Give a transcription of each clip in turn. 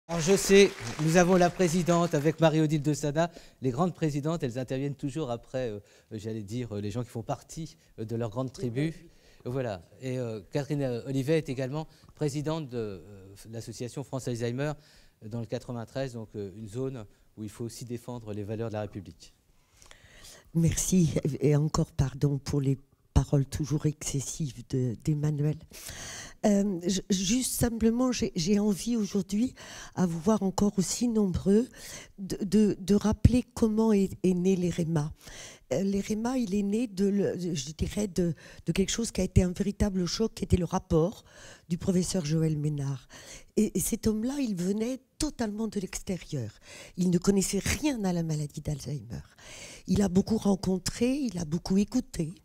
Alors je sais, nous avons la présidente avec Marie-Odile de Sada. Les grandes présidentes, elles interviennent toujours après, j'allais dire, les gens qui font partie de leur grande tribu. Voilà. Et Catherine Olivet est également présidente de l'association France Alzheimer dans le 93, donc une zone où il faut aussi défendre les valeurs de la République. Merci et encore pardon pour les paroles toujours excessives d'Emmanuel. Juste simplement, j'ai envie aujourd'hui, à vous voir encore aussi nombreux, de rappeler comment est né l'EREMA. L'EREMA, il est né, je dirais, de quelque chose qui a été un véritable choc, qui était le rapport du professeur Joël Ménard. Et cet homme-là, il venait totalement de l'extérieur. Il ne connaissait rien à la maladie d'Alzheimer. Il a beaucoup rencontré, il a beaucoup écouté.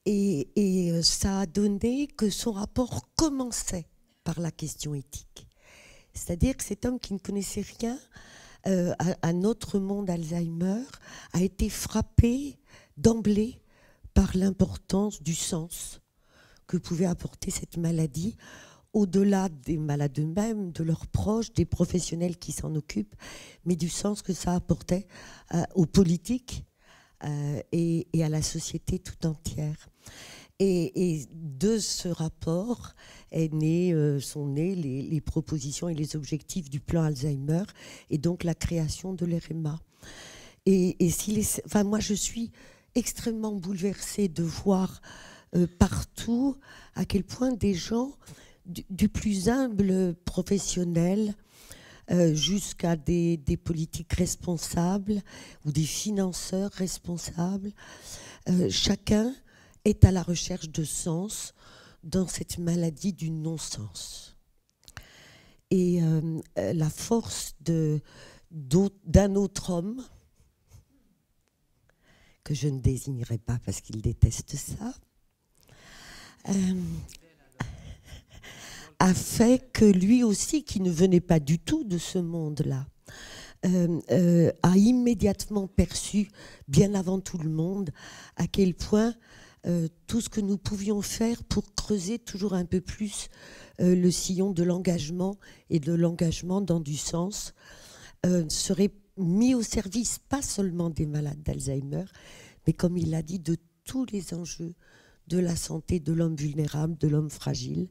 Et ça a donné que son rapport commençait par la question éthique. C'est-à-dire que cet homme qui ne connaissait rien à notre monde Alzheimer a été frappé d'emblée par l'importance du sens que pouvait apporter cette maladie, au-delà des malades eux-mêmes, de leurs proches, des professionnels qui s'en occupent, mais du sens que ça apportait aux politiques et à la société tout entière. Et de ce rapport sont nées les propositions et les objectifs du plan Alzheimer et donc la création de l'EREMA. Moi, je suis extrêmement bouleversée de voir partout à quel point des gens du plus humble professionnel jusqu'à des politiques responsables ou des financeurs responsables, chacun est à la recherche de sens dans cette maladie du non-sens. Et la force d'un autre homme, que je ne désignerai pas parce qu'il déteste ça, a fait que lui aussi, qui ne venait pas du tout de ce monde-là, a immédiatement perçu, bien avant tout le monde, à quel point tout ce que nous pouvions faire pour creuser toujours un peu plus le sillon de l'engagement et de l'engagement dans du sens serait mis au service pas seulement des malades d'Alzheimer, mais comme il l'a dit, de tous les enjeux de la santé de l'homme vulnérable, de l'homme fragile,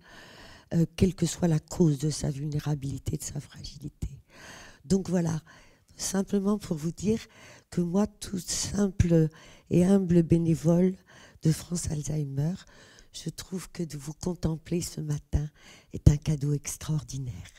quelle que soit la cause de sa vulnérabilité, de sa fragilité. Donc voilà, simplement pour vous dire que moi, tout simple et humble bénévole de France Alzheimer, je trouve que de vous contempler ce matin est un cadeau extraordinaire.